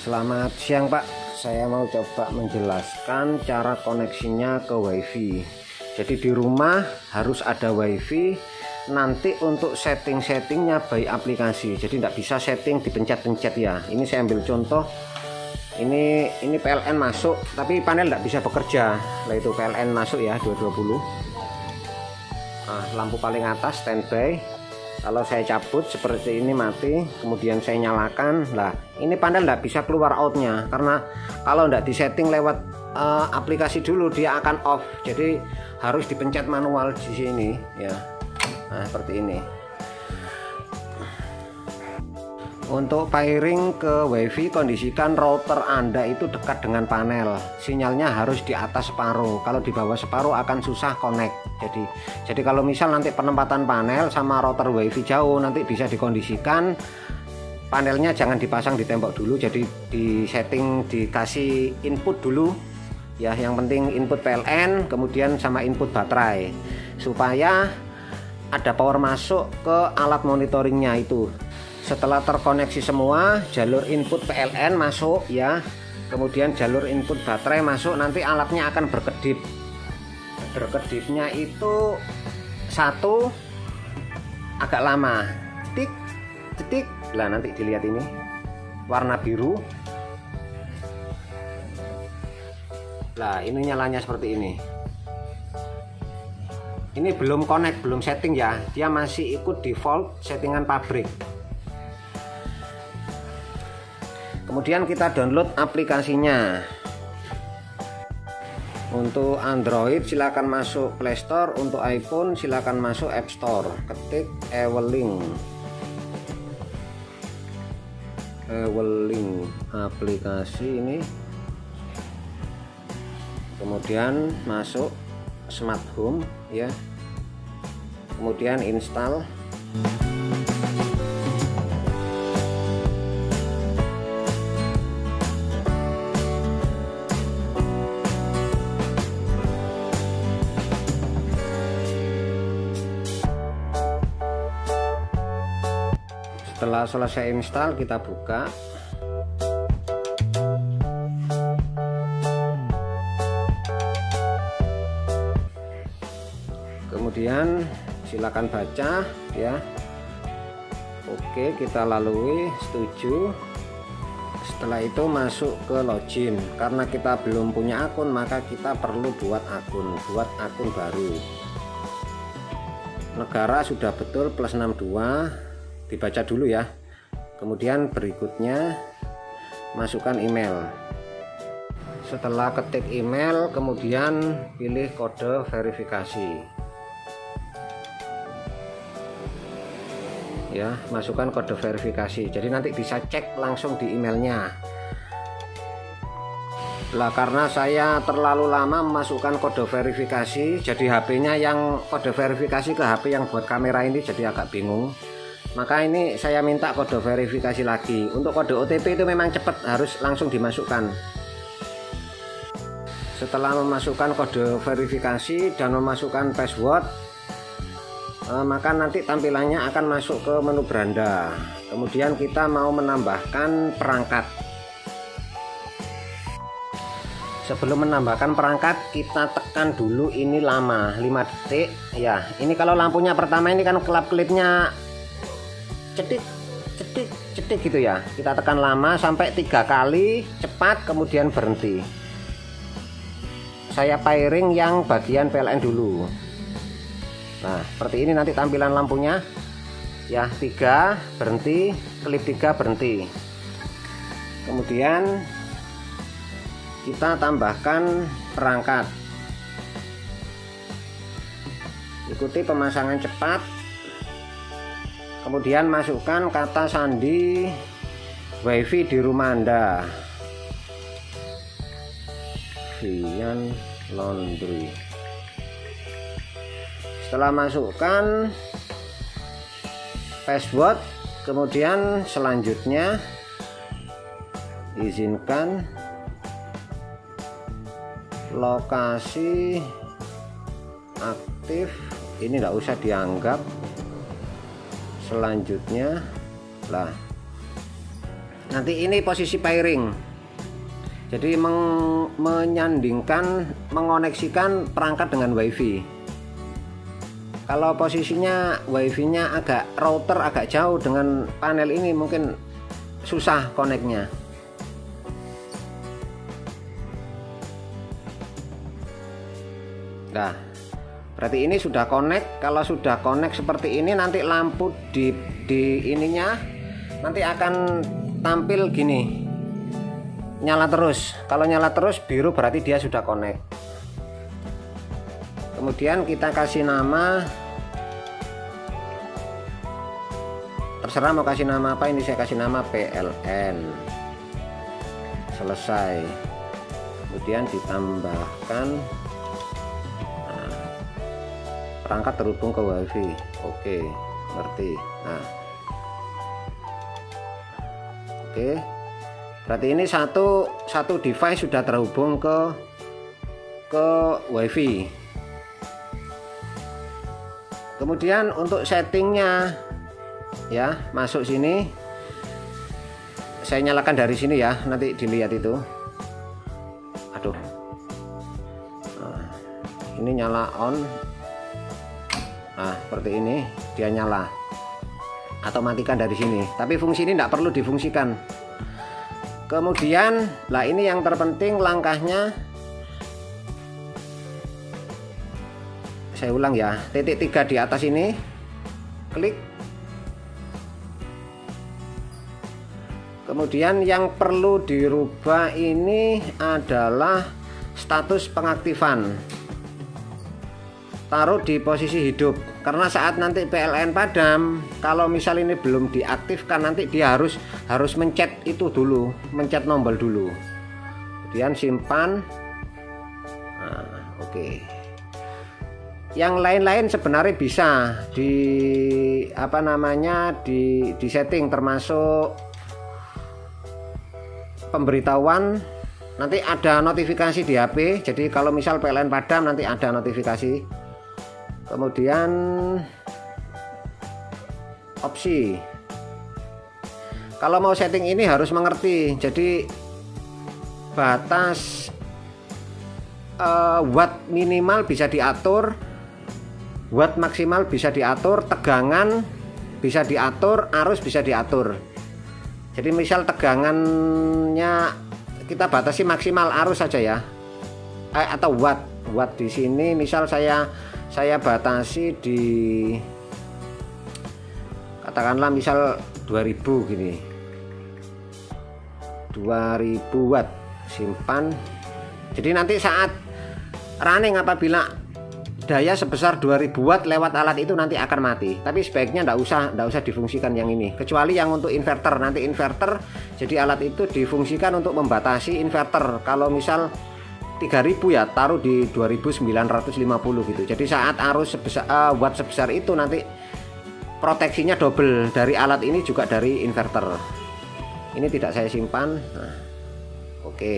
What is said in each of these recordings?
Selamat siang Pak, saya mau coba menjelaskan cara koneksinya ke WiFi. Jadi di rumah harus ada WiFi. Nanti untuk setting-settingnya by aplikasi. Jadi tidak bisa setting dipencet-pencet ya. Ini saya ambil contoh. Ini PLN masuk, tapi panel tidak bisa bekerja. Nah itu PLN masuk ya 220. Nah, lampu paling atas standby. Kalau saya cabut seperti ini mati, kemudian saya nyalakan, lah ini panel tidak bisa keluar outnya karena kalau tidak disetting lewat aplikasi dulu dia akan off. Jadi harus dipencet manual di sini ya. Nah seperti ini. Untuk pairing ke WiFi, kondisikan router Anda itu dekat dengan panel. Sinyalnya harus di atas separuh. Kalau di bawah separuh akan susah connect. Jadi kalau misal nanti penempatan panel sama router WiFi jauh, nanti bisa dikondisikan panelnya jangan dipasang di tembok dulu. Jadi di setting dikasih input dulu. Ya, yang penting input PLN, kemudian sama input baterai supaya ada power masuk ke alat monitoringnya itu. Setelah terkoneksi semua, jalur input PLN masuk ya, kemudian jalur input baterai masuk, nanti alatnya akan berkedip. Berkedipnya itu satu agak lama, detik, lah nanti dilihat ini warna biru. Lah ini nyalanya seperti ini. Ini belum connect, belum setting ya, dia masih ikut default settingan pabrik. Kemudian kita download aplikasinya. Untuk Android silakan masuk Play Store, untuk iPhone silakan masuk App Store. Ketik Ewelink aplikasi ini. Kemudian masuk Smart Home ya. Kemudian install. Setelah selesai install kita buka. Kemudian silakan baca ya. Oke, kita lalui, setuju. Setelah itu masuk ke login. Karena kita belum punya akun, maka kita perlu buat akun baru. Negara sudah betul +62. Dibaca dulu ya. Kemudian berikutnya masukkan email. Setelah ketik email, kemudian pilih kode verifikasi ya, masukkan kode verifikasi. Jadi nanti bisa cek langsung di emailnya. Lah karena saya terlalu lama memasukkan kode verifikasi, jadi HP-nya yang kode verifikasi ke HP yang buat kamera ini jadi agak bingung. Maka ini saya minta kode verifikasi lagi. Untuk kode OTP itu memang cepat, harus langsung dimasukkan. Setelah memasukkan kode verifikasi dan memasukkan password, maka nanti tampilannya akan masuk ke menu beranda. Kemudian kita mau menambahkan perangkat. Sebelum menambahkan perangkat, kita tekan dulu ini lama 5 detik ya. Ini kalau lampunya pertama ini kan kelap-kelipnya cetik gitu ya. Kita tekan lama sampai 3 kali cepat, kemudian berhenti. Saya pairing yang bagian PLN dulu. Nah seperti ini nanti tampilan lampunya ya. 3 berhenti, klip 3 berhenti. Kemudian kita tambahkan perangkat. Ikuti pemasangan cepat. Kemudian masukkan kata sandi WiFi di rumah Anda. Vian Laundry. Setelah masukkan password, kemudian selanjutnya izinkan lokasi aktif. Ini tidak usah dianggap. Selanjutnya lah Nanti ini posisi pairing, jadi menyandingkan, mengoneksikan perangkat dengan WiFi. Kalau posisinya WiFi-nya router agak jauh dengan panel ini, mungkin susah koneknya. Nah, berarti ini sudah connect. Kalau sudah connect seperti ini, nanti lampu di ininya nanti akan tampil gini, nyala terus. Kalau nyala terus biru berarti dia sudah connect. Kemudian kita kasih nama, terserah mau kasih nama apa. Ini saya kasih nama PLN. Selesai. Kemudian ditambahkan perangkat terhubung ke WiFi. Oke, ngerti. Nah, oke, berarti ini satu device sudah terhubung ke WiFi. Kemudian untuk settingnya, ya, masuk sini. Saya nyalakan dari sini ya, nanti dilihat itu. Aduh, nah, ini nyala on. Nah, seperti ini dia nyala. Atau matikan dari sini. Tapi fungsi ini tidak perlu difungsikan. Kemudian, lah ini yang terpenting langkahnya. Saya ulang ya. Titik 3 di atas ini. Klik. Kemudian yang perlu dirubah ini adalah status pengaktifan. Taruh di posisi hidup, karena saat nanti PLN padam, kalau misal ini belum diaktifkan, nanti dia harus mencet itu dulu, mencet tombol dulu. Kemudian simpan. Nah, oke. Yang lain-lain sebenarnya bisa di di setting, termasuk pemberitahuan. Nanti ada notifikasi di HP, jadi kalau misal PLN padam nanti ada notifikasi. Kemudian opsi, kalau mau setting ini harus mengerti. Jadi batas watt minimal bisa diatur, watt maksimal bisa diatur, tegangan bisa diatur, arus bisa diatur. Jadi misal tegangannya kita batasi maksimal, arus saja ya, atau watt di sini misal saya batasi di, katakanlah misal 2000 gini, 2000 watt, simpan. Jadi nanti saat running, apabila daya sebesar 2000 watt lewat alat itu nanti akan mati. Tapi sebaiknya tidak usah difungsikan yang ini, kecuali yang untuk inverter. Nanti inverter, jadi alat itu difungsikan untuk membatasi inverter. Kalau misal 3000 ya taruh di 2950 gitu. Jadi saat arus watt sebesar itu nanti proteksinya double, dari alat ini juga dari inverter. Ini tidak saya simpan. Nah, oke.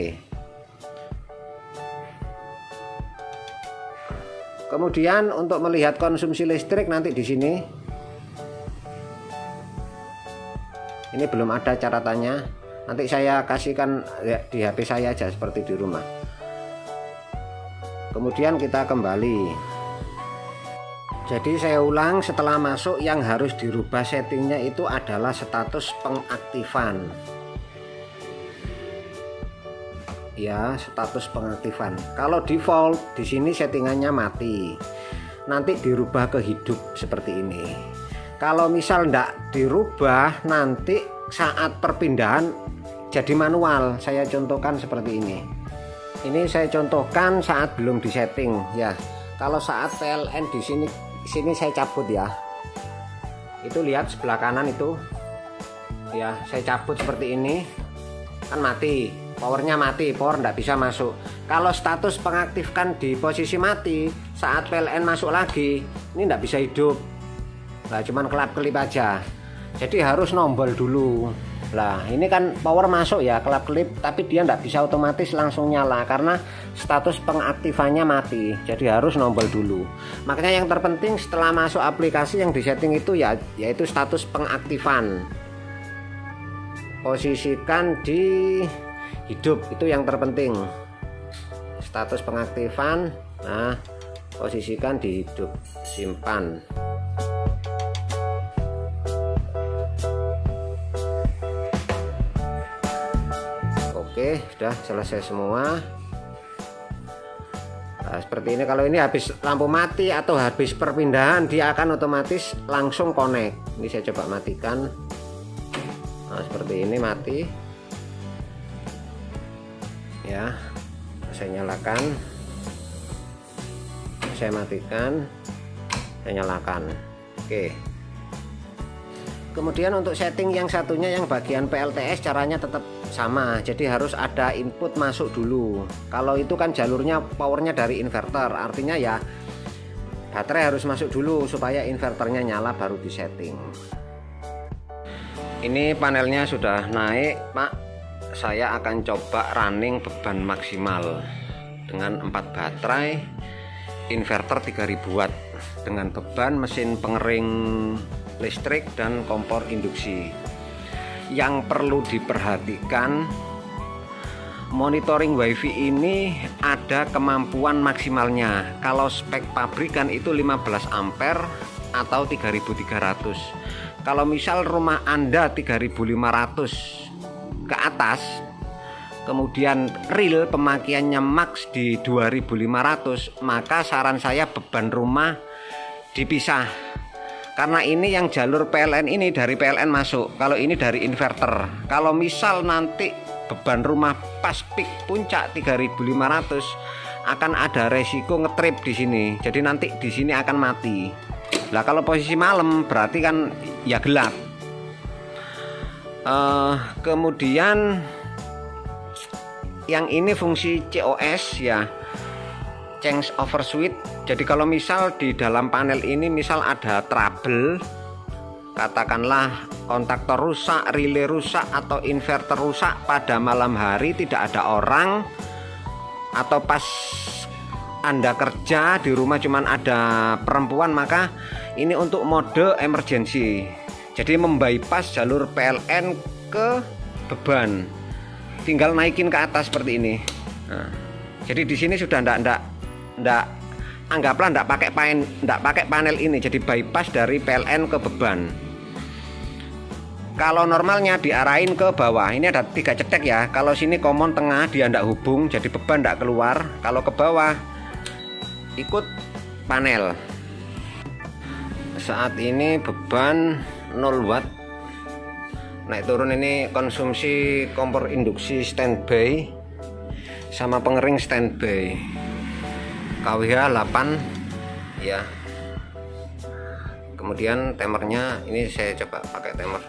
Kemudian untuk melihat konsumsi listrik nanti di sini. Ini belum ada catatannya. Nanti saya kasihkan ya, di HP saya aja seperti di rumah. Kemudian kita kembali. Jadi saya ulang, setelah masuk yang harus dirubah settingnya itu adalah status pengaktifan. Ya, status pengaktifan. Kalau default di sini settingannya mati. Nanti dirubah ke hidup seperti ini. Kalau misal tidak dirubah, nanti saat perpindahan jadi manual. Saya contohkan seperti ini. Ini saya contohkan saat belum disetting ya. Kalau saat PLN di sini saya cabut ya. Itu lihat sebelah kanan itu. Ya, saya cabut seperti ini. Kan mati. Powernya mati, power tidak bisa masuk. Kalau status pengaktifkan di posisi mati, saat PLN masuk lagi, ini tidak bisa hidup. Nah, cuman kelap-kelip aja. Jadi harus nombol dulu. Lah, ini kan power masuk ya, kelap-kelip, tapi dia tidak bisa otomatis langsung nyala karena status pengaktifannya mati. Jadi harus nombol dulu. Makanya yang terpenting setelah masuk aplikasi yang disetting itu ya, yaitu status pengaktifan. posisikan di hidup, itu yang terpenting. Status pengaktifan, nah posisikan di hidup, simpan. Oke, sudah selesai semua. Nah, seperti ini. Kalau ini habis lampu mati atau habis perpindahan, dia akan otomatis langsung connect. Ini saya coba matikan. Nah, seperti ini mati. Ya, saya nyalakan, saya matikan, saya nyalakan. Oke. Kemudian untuk setting yang satunya, yang bagian PLTS, caranya tetap sama. Jadi harus ada input masuk dulu. Kalau itu kan jalurnya powernya dari inverter, artinya ya baterai harus masuk dulu supaya inverternya nyala baru disetting. Ini panelnya sudah naik, Pak. Saya akan coba running beban maksimal dengan 4 baterai, inverter 3000 watt dengan beban mesin pengering listrik dan kompor induksi. Yang perlu diperhatikan, monitoring WiFi ini ada kemampuan maksimalnya. Kalau spek pabrikan itu 15 ampere atau 3300. Kalau misal rumah Anda 3500 ke atas, kemudian real pemakaiannya max di 2500, maka saran saya beban rumah dipisah. Karena ini yang jalur PLN ini dari PLN masuk, kalau ini dari inverter. Kalau misal nanti beban rumah pas peak puncak 3500, akan ada resiko ngetrip di sini. Jadi nanti di sini akan mati. Lah kalau posisi malam berarti kan ya gelap. Kemudian yang ini fungsi COS ya, change over switch. Jadi kalau misal di dalam panel ini misal ada trouble, katakanlah kontaktor rusak, relay rusak, atau inverter rusak pada malam hari, tidak ada orang, atau pas Anda kerja di rumah cuman ada perempuan, maka ini untuk mode emergency. Jadi membypass jalur PLN ke beban, tinggal naikin ke atas seperti ini. Nah, jadi di sini sudah ndak anggaplah ndak pakai panel ini, jadi bypass dari PLN ke beban. Kalau normalnya diarahin ke bawah, ini ada 3 cetek ya. Kalau sini common tengah, dia ndak hubung, jadi beban ndak keluar. Kalau ke bawah ikut panel. Saat ini beban 0 watt. Naik turun ini konsumsi kompor induksi standby sama pengering standby. KWH 8 ya. Kemudian timernya ini saya coba pakai timer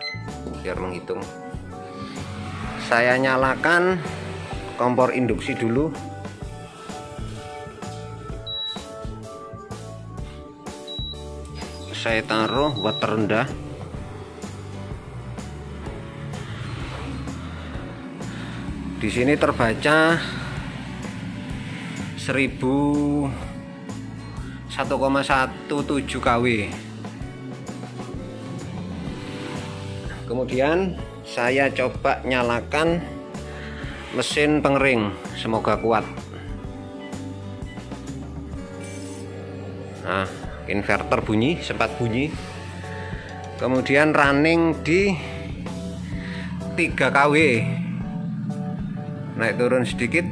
biar menghitung. Saya nyalakan kompor induksi dulu. Saya taruh watt terendah. Di sini terbaca 1,17 kW. Kemudian saya coba nyalakan mesin pengering, semoga kuat. Nah, inverter bunyi, sempat bunyi. Kemudian running di 3 kW. Naik turun sedikit.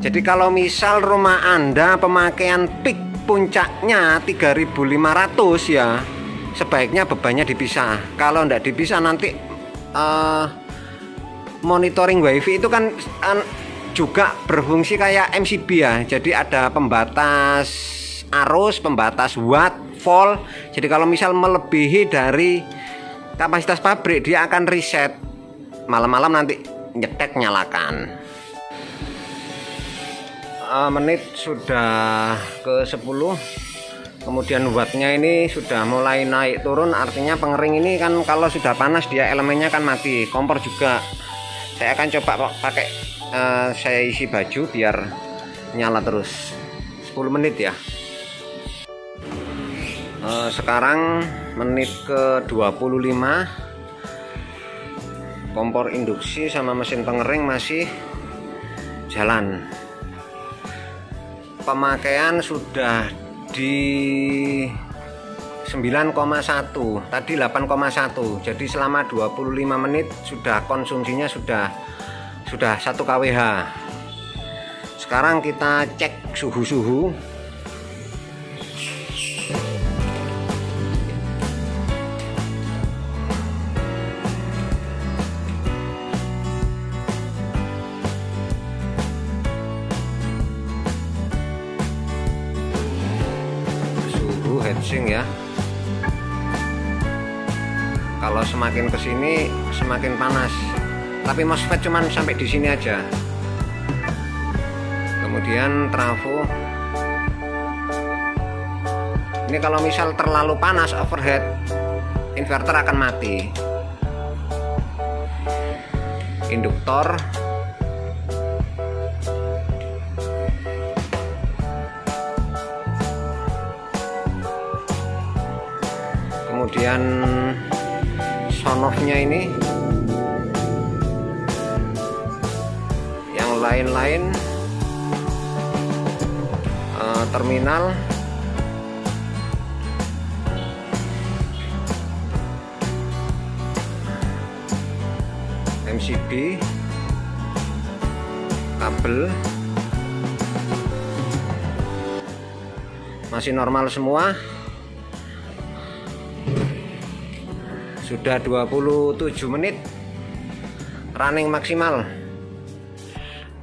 Jadi kalau misal rumah Anda pemakaian peak puncaknya 3500 ya, sebaiknya bebannya dipisah. Kalau tidak dipisah nanti monitoring WiFi itu kan juga berfungsi kayak MCB ya. Jadi ada pembatas arus, pembatas watt, volt. Jadi kalau misal melebihi dari kapasitas pabrik, dia akan reset. Malam-malam nanti nyetek nyalakan. Menit sudah ke 10. Kemudian wattnya ini sudah mulai naik turun, artinya pengering ini kan kalau sudah panas dia elemennya kan mati. Kompor juga. Saya akan coba pakai saya isi baju biar nyala terus 10 menit ya. Sekarang menit ke 25, kompor induksi sama mesin pengering masih jalan. Pemakaian sudah di 9,1, tadi 8,1, jadi selama 25 menit sudah konsumsinya sudah 1 kWh. Sekarang kita cek suhu-suhu. Heatsink ya. Kalau semakin ke sini semakin panas. Tapi MOSFET cuman sampai di sini aja. Kemudian trafo. Ini kalau misal terlalu panas overhead, inverter akan mati. Induktor. Kemudian sonoff-nya ini, yang lain-lain terminal, MCB, kabel masih normal semua. Sudah 27 menit running maksimal.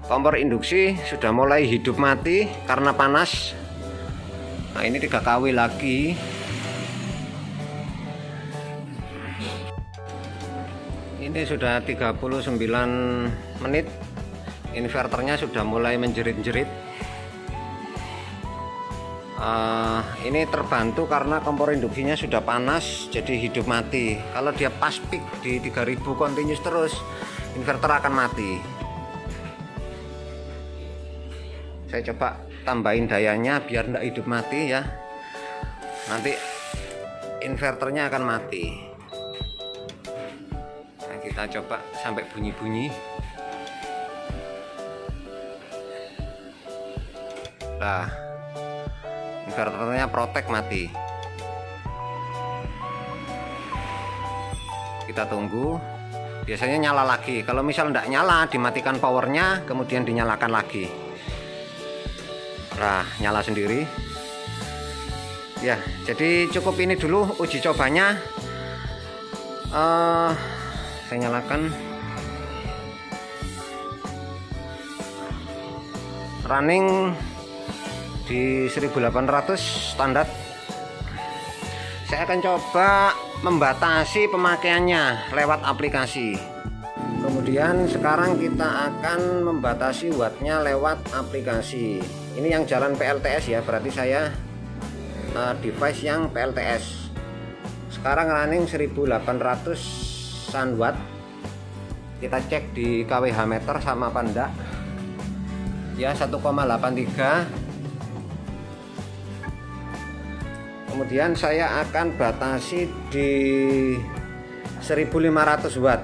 Kompor induksi sudah mulai hidup mati karena panas. Nah, ini 3 kW lagi. Ini sudah 39 menit. Inverternya sudah mulai menjerit-jerit. Ini terbantu karena kompor induksinya sudah panas, jadi hidup mati. Kalau dia pas peak di 3000 continuous terus, inverter akan mati. Saya coba tambahin dayanya biar tidak hidup mati ya. Nanti inverternya akan mati. Nah, kita coba sampai bunyi-bunyi. Nah, inverternya protek mati. Kita tunggu. Biasanya nyala lagi. Kalau misal tidak nyala, dimatikan powernya, kemudian dinyalakan lagi. Nah, nyala sendiri. Ya, jadi cukup ini dulu uji cobanya. Saya nyalakan. Running di 1800 standar. Saya akan coba membatasi pemakaiannya lewat aplikasi. Kemudian sekarang kita akan membatasi wattnya lewat aplikasi. Ini yang jalan PLTS ya, berarti saya device yang PLTS. Sekarang running 1800 watt. Kita cek di kWh meter sama apa enggak. Ya, 1,83. Kemudian saya akan batasi di 1500 watt.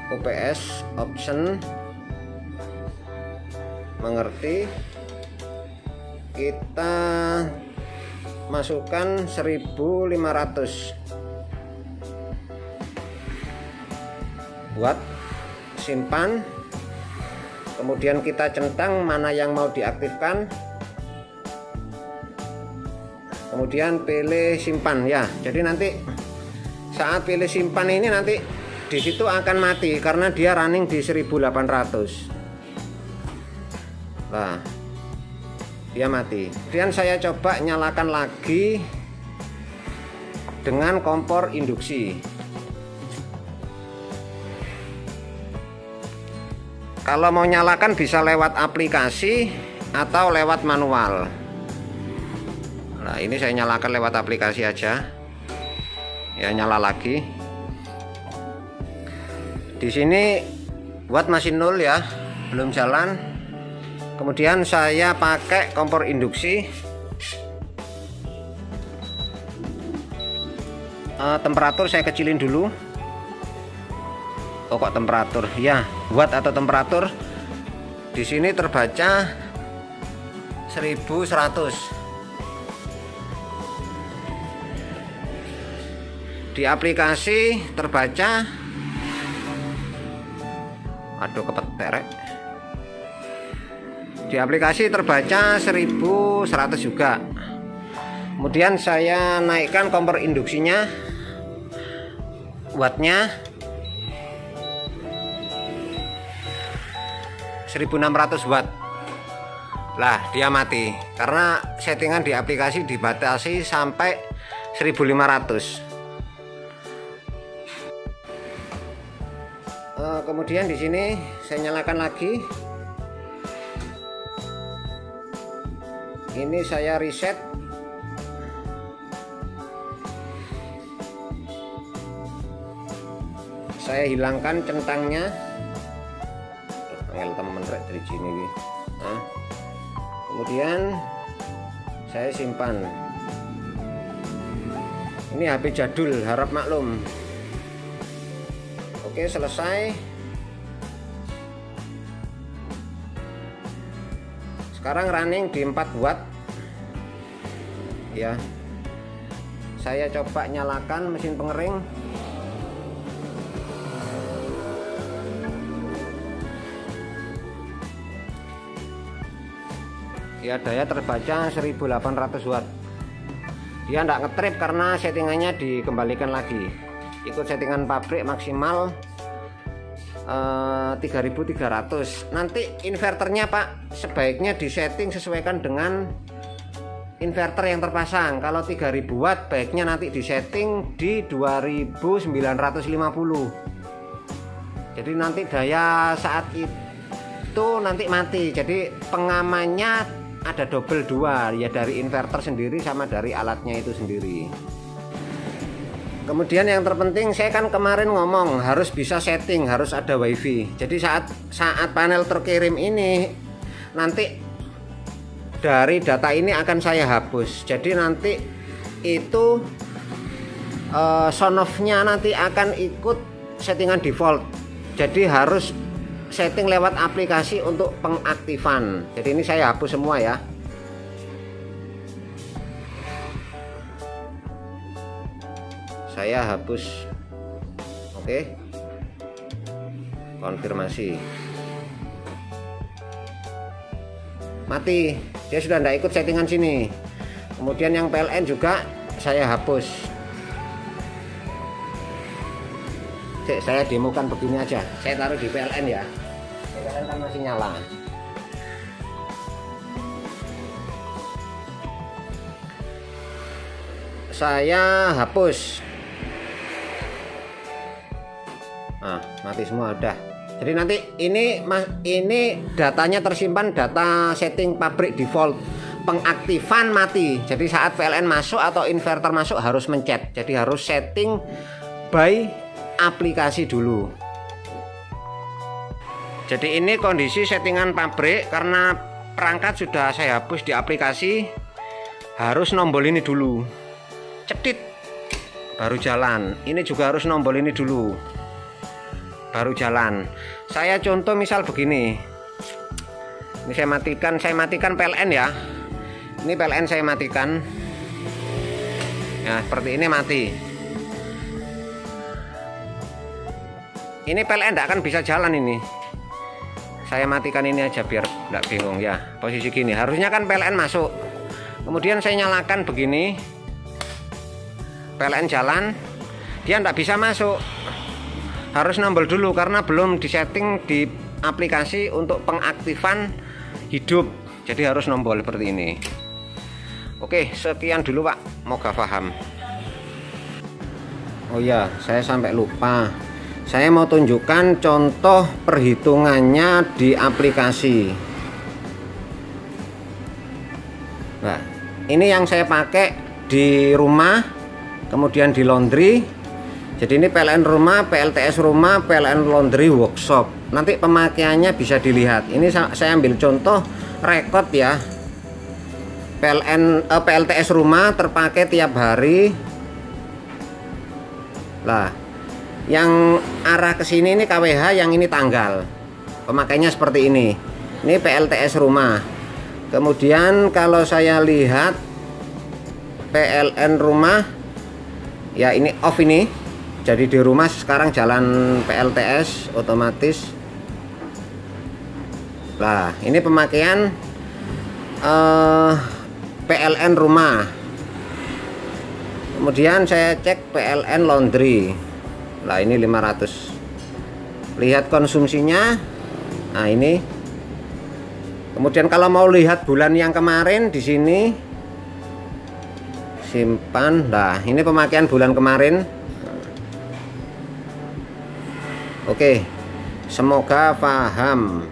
OPS option, mengerti. Kita masukkan 1500 watt, simpan. Kemudian kita centang mana yang mau diaktifkan. Kemudian pilih simpan ya. Jadi nanti saat pilih simpan ini nanti di situ akan mati karena dia running di 1800. Nah, dia mati. Kemudian saya coba nyalakan lagi dengan kompor induksi. Kalau mau nyalakan bisa lewat aplikasi atau lewat manual. Nah, ini saya nyalakan lewat aplikasi aja. Ya, nyala lagi. Di sini watt masih 0 ya, belum jalan. Kemudian saya pakai kompor induksi. Temperatur saya kecilin dulu. Oh, kok temperatur? Ya, watt atau temperatur. Di sini terbaca 1100. Di aplikasi terbaca, aduh kepeterek. Di aplikasi terbaca 1100 juga. Kemudian saya naikkan kompor induksinya, wattnya 1600 watt. Lah, dia mati karena settingan di aplikasi dibatasi sampai 1500. Kemudian di sini saya nyalakan lagi. Ini saya reset. Saya hilangkan centangnya. Angel temen rek dari sini. Nah, kemudian saya simpan. Ini HP jadul, harap maklum. Oke, selesai. Sekarang running di 4 watt ya. Saya coba nyalakan mesin pengering. Ya, daya terbaca 1800 watt. Dia tidak ngetrip karena settingannya dikembalikan lagi. Ikut settingan pabrik maksimal 3300. Nanti inverternya Pak sebaiknya disetting sesuaikan dengan inverter yang terpasang. Kalau 3000 watt baiknya nanti disetting di 2950. Jadi nanti daya saat itu nanti mati. Jadi pengamannya ada double 2 ya, dari inverter sendiri sama dari alatnya itu sendiri. Kemudian yang terpenting, saya kan kemarin ngomong harus bisa setting, harus ada wifi. Jadi saat panel terkirim ini, nanti dari data ini akan saya hapus. Jadi nanti itu sound off-nya nanti akan ikut settingan default. Jadi harus setting lewat aplikasi untuk pengaktifan. Jadi ini saya hapus semua ya. Saya hapus. Oke, konfirmasi. Mati, dia sudah tidak ikut settingan sini. Kemudian yang PLN juga saya hapus. Saya demokan begini aja. Saya taruh di PLN ya. PLN kan masih nyala. Saya hapus. Nah, mati semua udah. Jadi nanti ini datanya tersimpan, data setting pabrik default. Pengaktifan mati. Jadi saat PLN masuk atau inverter masuk harus mencet. Jadi harus setting by aplikasi dulu. Jadi ini kondisi settingan pabrik karena perangkat sudah saya hapus di aplikasi. Harus nombol ini dulu. Cetit baru jalan. Ini juga harus nombol ini dulu baru jalan. Saya contoh misal begini. Ini saya matikan PLN ya. Ini PLN saya matikan. Ya, seperti ini mati. Ini PLN tidak akan bisa jalan ini. Saya matikan ini aja biar tidak bingung ya. Posisi gini. Harusnya kan PLN masuk. Kemudian saya nyalakan begini. PLN jalan. Dia tidak bisa masuk. Harus nombol dulu karena belum disetting di aplikasi untuk pengaktifan hidup. Jadi harus nombol seperti ini. Oke, sekian dulu Pak. Moga paham. Oh ya, saya sampai lupa. Saya mau tunjukkan contoh perhitungannya di aplikasi. Nah, ini yang saya pakai di rumah, kemudian di laundry. Jadi ini PLN rumah, PLTS rumah, PLN laundry workshop. Nanti pemakaiannya bisa dilihat. Ini saya ambil contoh rekod ya, PLTS rumah terpakai tiap hari. Lah, yang arah ke sini ini KWH, yang ini tanggal. Pemakainya seperti ini. Ini PLTS rumah. Kemudian kalau saya lihat PLN rumah, ya ini off ini. Jadi di rumah sekarang jalan PLTS otomatis. Nah, ini pemakaian PLN rumah. Kemudian saya cek PLN laundry. Nah, ini 500. Lihat konsumsinya. Nah, ini. Kemudian kalau mau lihat bulan yang kemarin di sini simpan. Nah, ini pemakaian bulan kemarin. Oke. Semoga paham.